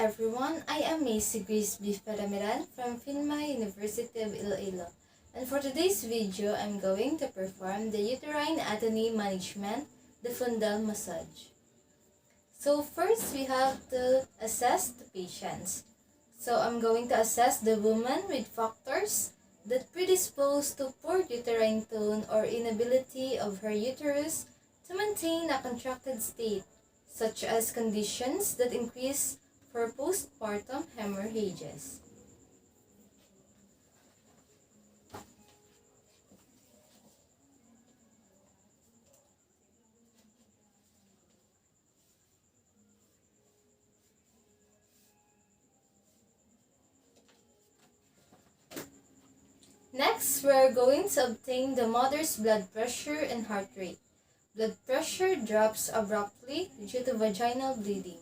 everyone, I am Macy Grace B. Paramiran from Finma University of Iloilo. And for today's video, I'm going to perform the Uterine Atony Management, the Fundal massage. So first, we have to assess the patients. So I'm going to assess the woman with factors that predispose to poor uterine tone or inability of her uterus to maintain a contracted state, such as conditions that increase for postpartum hemorrhages. Next, we are going to obtain the mother's blood pressure and heart rate. Blood pressure drops abruptly due to vaginal bleeding.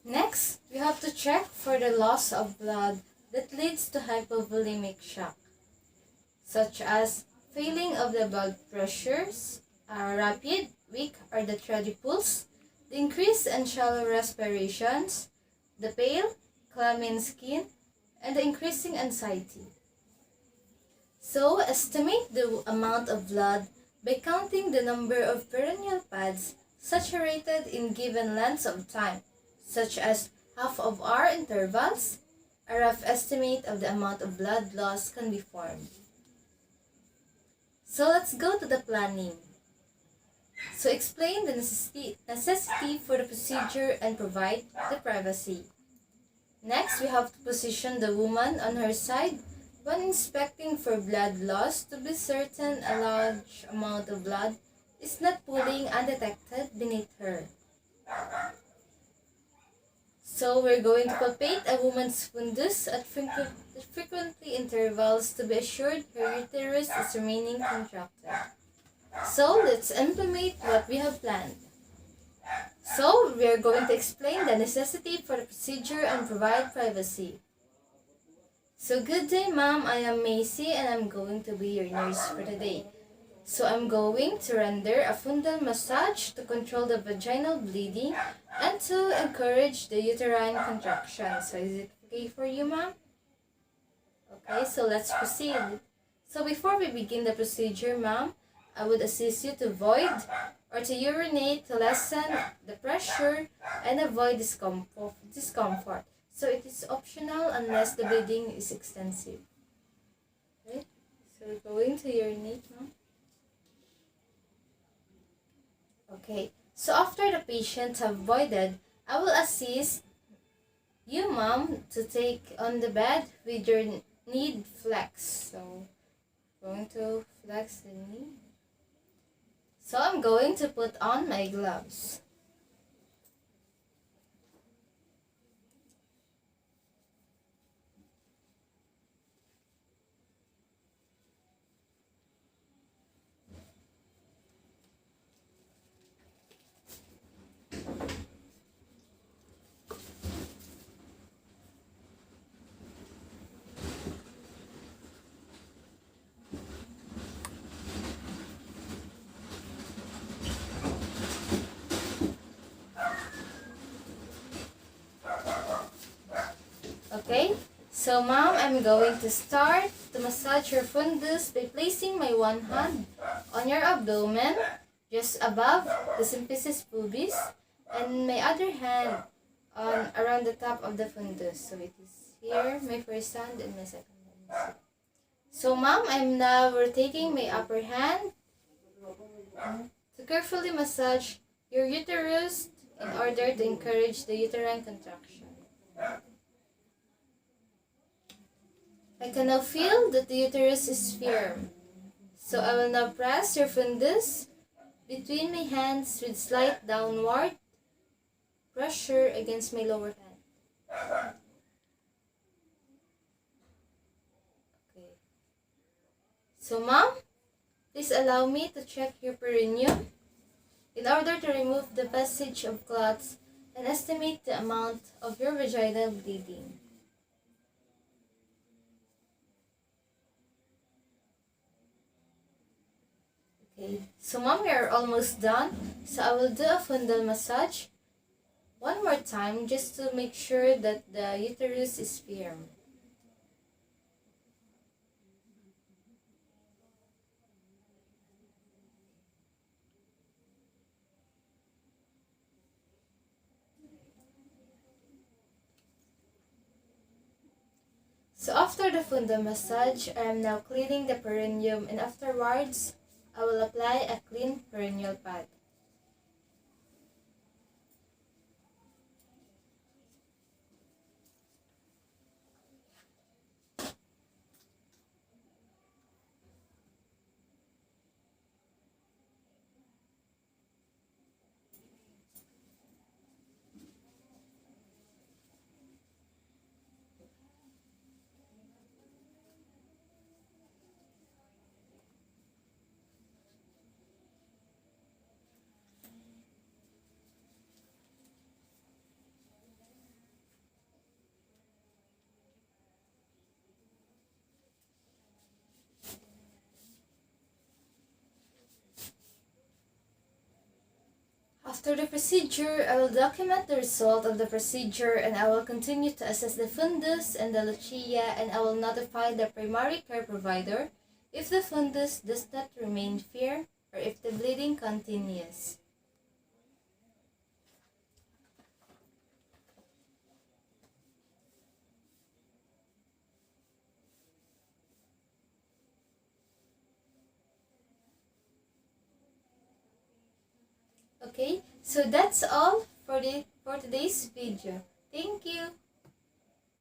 Next, we have to check for the loss of blood that leads to hypovolemic shock, such as failing of the blood pressures, rapid, weak, or the steady pulse, the increase in shallow respirations, the pale, clammy skin, and the increasing anxiety. So, estimate the amount of blood by counting the number of perineal pads saturated in given lengths of time, such as half-hour intervals. A rough estimate of the amount of blood loss can be formed. So let's go to the planning. So explain the necessity for the procedure and provide the privacy. Next, we have to position the woman on her side when inspecting for blood loss to be certain a large amount of blood is not pooling undetected beneath her. So we're going to palpate a woman's fundus at frequently intervals to be assured her uterus is remaining contracted. So let's implement what we have planned. So we are going to explain the necessity for the procedure and provide privacy. So good day, ma'am. I am Macy and I'm going to be your nurse for today. So I'm going to render a fundal massage to control the vaginal bleeding and to encourage the uterine contraction. So is it okay for you, ma'am? Okay, so let's proceed. So before we begin the procedure, ma'am, I would assist you to void or to urinate to lessen the pressure and avoid discomfort. So it is optional unless the bleeding is extensive. Okay, so we're going to urinate, ma'am. Okay, so after the patient have voided, I will assist you, ma'am, to take on the bed with your knee flex. So, going to flex the knee. So, I'm going to put on my gloves. So mom, I'm going to start to massage your fundus by placing my one hand on your abdomen, just above the symphysis pubis, and my other hand on around the top of the fundus. So it is here, my first hand and my second hand. So mom, I'm now rotating my upper hand to carefully massage your uterus in order to encourage the uterine contraction. I can now feel that the uterus is firm. So I will now press your fundus between my hands with slight downward pressure against my lower hand. Okay. So mom, please allow me to check your perineum in order to remove the passage of clots and estimate the amount of your vaginal bleeding. Okay, so mom, we are almost done. So I will do a fundal massage one more time just to make sure that the uterus is firm. So after the fundal massage, I am now cleaning the perineum, and afterwards, I will apply a clean perineal pad. After the procedure, I will document the result of the procedure, and I will continue to assess the fundus and the lucia, and I will notify the primary care provider if the fundus does not remain firm or if the bleeding continues. Okay, so that's all for today's video. Thank you.